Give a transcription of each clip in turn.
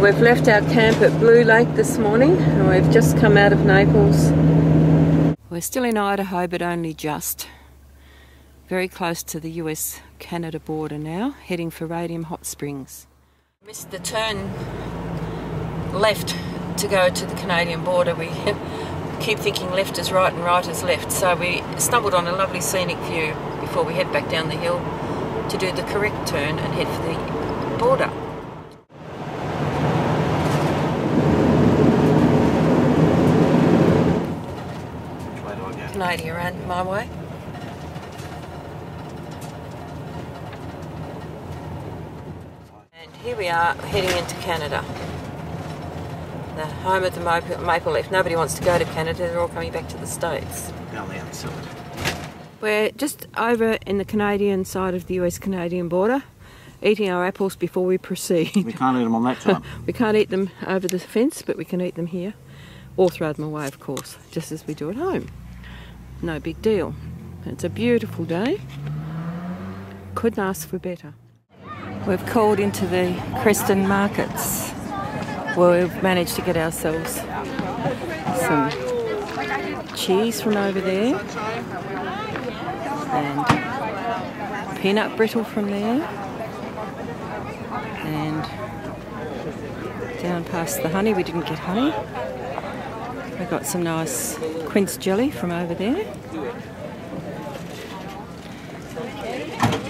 We've left our camp at Blue Lake this morning and we've just come out of Naples. We're still in Idaho, but only just. Very close to the US-Canada border now, heading for Radium Hot Springs. Missed the turn left to go to the Canadian border. We keep thinking left is right and right is left, so we stumbled on a lovely scenic view before we head back down the hill to do the correct turn and head for the border. Canadian around my way. And here we are heading into Canada, the home of the maple leaf. Nobody wants to go to Canada, they're all coming back to the States. Down the outside. We're just over in the Canadian side of the US-Canadian border, eating our apples before we proceed. We can't eat them on that side. We can't eat them over the fence, but we can eat them here. Or throw them away, of course, just as we do at home. No big deal. It's a beautiful day. Couldn't ask for better. We've called into the Creston markets where we've managed to get ourselves some cheese from over there and peanut brittle from there and down past the honey. We didn't get honey. We got some nice quince jelly from over there.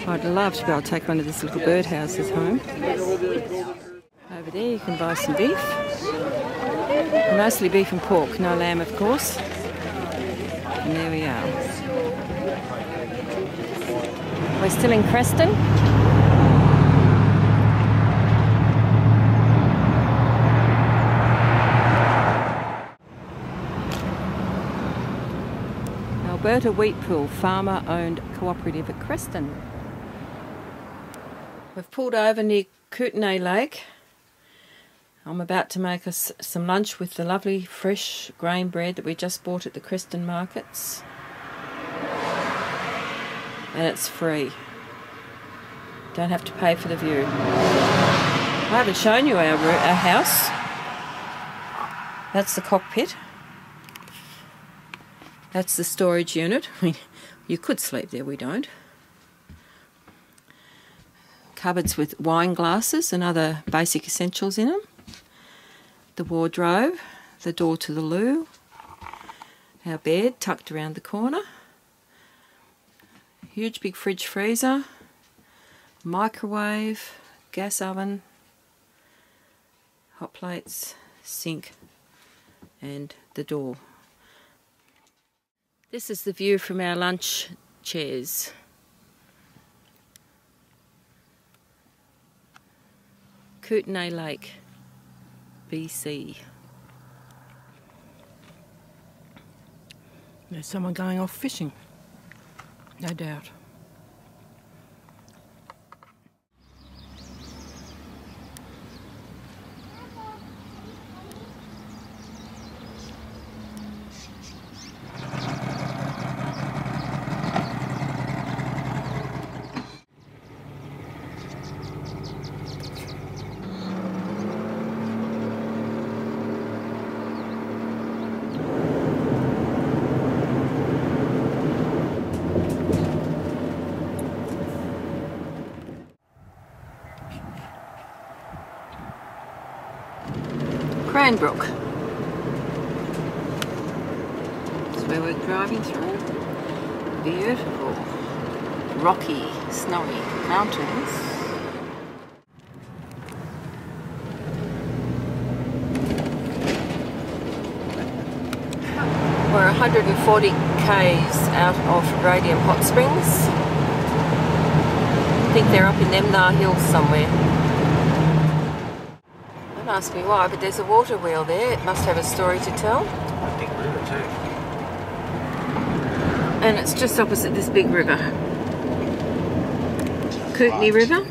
I'd love to be able to take one of these little birdhouses home. Over there you can buy some beef. Mostly beef and pork, no lamb of course. And there we are. We're still in Creston. Alberta Wheatpool, farmer-owned cooperative at Creston. We've pulled over near Kootenay Lake. I'm about to make us some lunch with the lovely fresh grain bread that we just bought at the Creston markets. And it's free. Don't have to pay for the view. I haven't shown you our house. That's the cockpit. That's the storage unit. I mean, you could sleep there, we don't. Cupboards with wine glasses and other basic essentials in them. The wardrobe, the door to the loo, our bed tucked around the corner, huge big fridge freezer, microwave, gas oven, hot plates, sink, and the door. This is the view from our lunch chairs. Kootenay Lake, BC. There's someone going off fishing, no doubt. Cranbrook. That's where we're driving through. Beautiful, rocky, snowy mountains. We're 140 k's out of Radium Hot Springs. I think they're up in them there hills somewhere. Don't ask me why, but there's a water wheel there. It must have a story to tell. A big river too. And it's just opposite this big river. Kootenay River.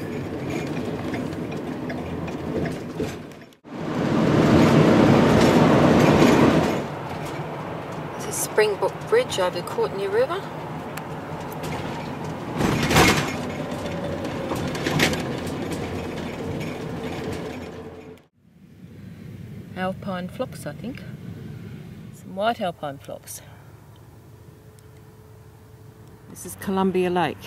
It's a Springbrook Bridge over the Kootenay River. alpine phlox, I think. Some white alpine phlox. This is Columbia Lake.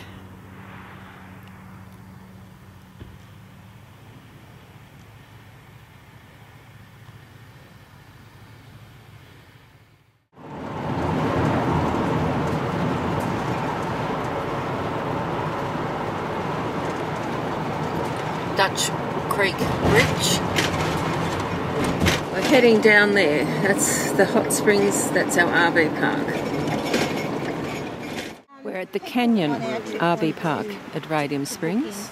Dutch Creek Bridge. We're heading down there. That's the hot springs, that's our RV park. We're at the Canyon RV Park at Radium Springs.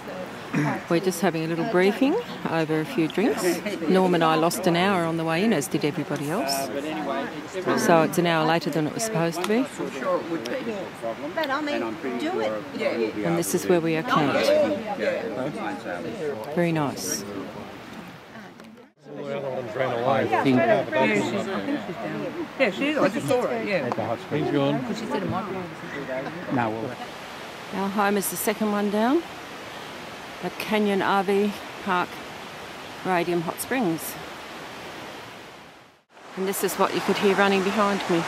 We're just having a little briefing over a few drinks. Norm and I lost an hour on the way in, as did everybody else. So it's an hour later than it was supposed to be. But I mean, do it. And this is where we are camped. Very nice. Yeah, she is. I just saw her. Yeah. The hot springs gone. She said it might be. No, well. Our home is the second one down at Canyon RV Park, Radium Hot Springs. And this is what you could hear running behind me.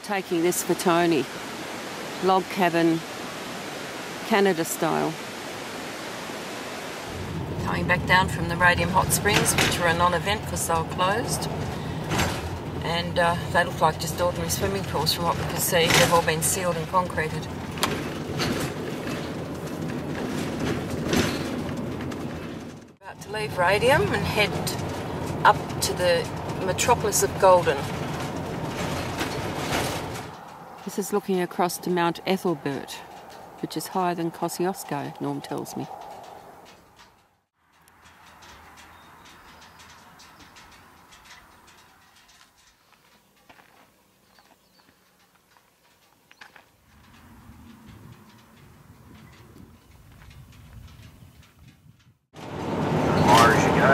Taking this for Tony. Log cabin, Canada style. Coming back down from the Radium Hot Springs, which were a non-event because they were closed. And they look like just ordinary swimming pools from what we could see. They've all been sealed and concreted. About to leave Radium and head up to the metropolis of Golden. This is looking across to Mount Ethelbert, which is higher than Kosciuszko, Norm tells me. Higher as you go.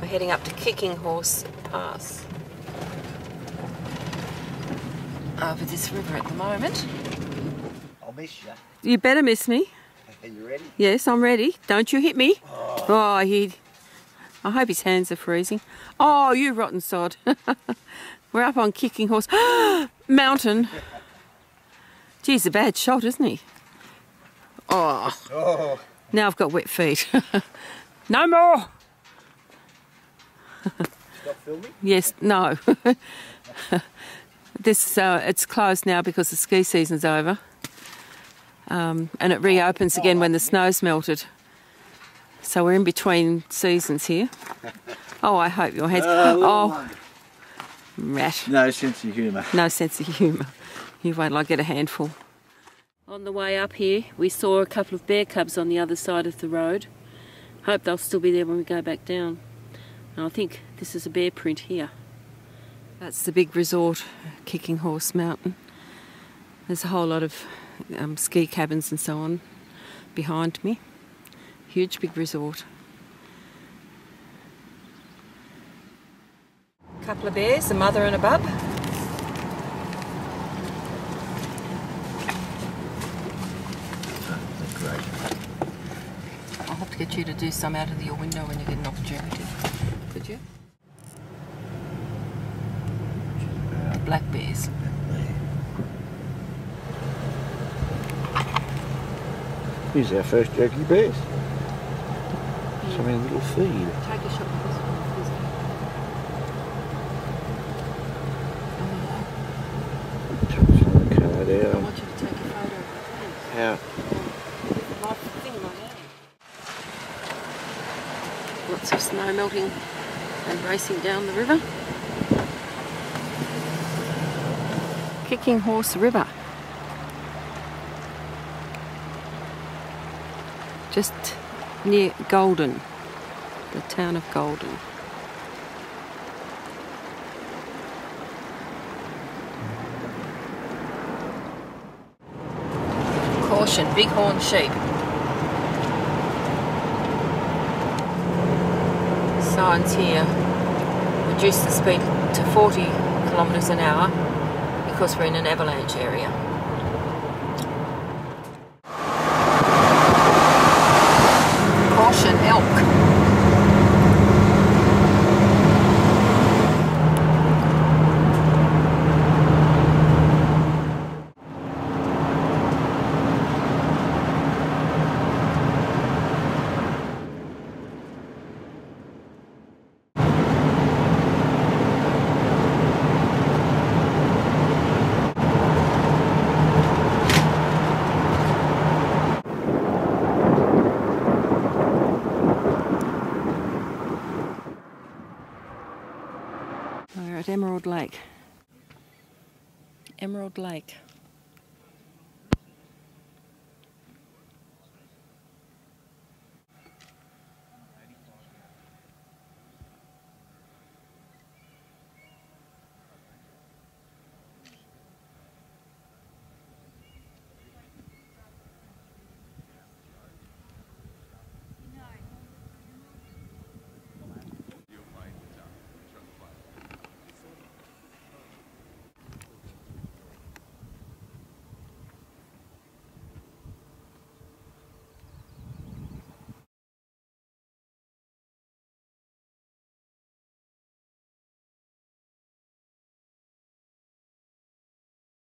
We're heading up to Kicking Horse Pass. Over this river at the moment. I'll miss you. You better miss me. Are you ready? Yes, I'm ready. Don't you hit me. Oh, I hope his hands are freezing. Oh, you rotten sod. We're up on Kicking Horse Mountain. Geez, a bad shot, isn't he? Oh. Now I've got wet feet. No more. Stop filming? Yes, no. This it's closed now because the ski season's over, and it reopens again when the snow's melted. So we're in between seasons here. Oh, I hope your head's... Oh, rat. No sense of humour. No sense of humour. You wait till I get a handful. On the way up here, we saw a couple of bear cubs on the other side of the road. Hope they'll still be there when we go back down. And I think this is a bear print here. That's the big resort, Kicking Horse Mountain. There's a whole lot of ski cabins and so on behind me. Huge big resort. A couple of bears, a mother and a bub. Great. I'll have to get you to do some out of your window when you get an opportunity. Could you? Black bears. Here's our first jerky bears. Some in a little feed. Take a shot with this one. Chuck some card I out. want you to take a photo of it. How? Lots of snow melting and racing down the river. Kicking Horse River. Just near Golden, the town of Golden. Caution, bighorn sheep. Signs here, reduce the speed to 40 kilometres an hour because we're in an avalanche area. Caution, elk. We're at Emerald Lake. Emerald Lake.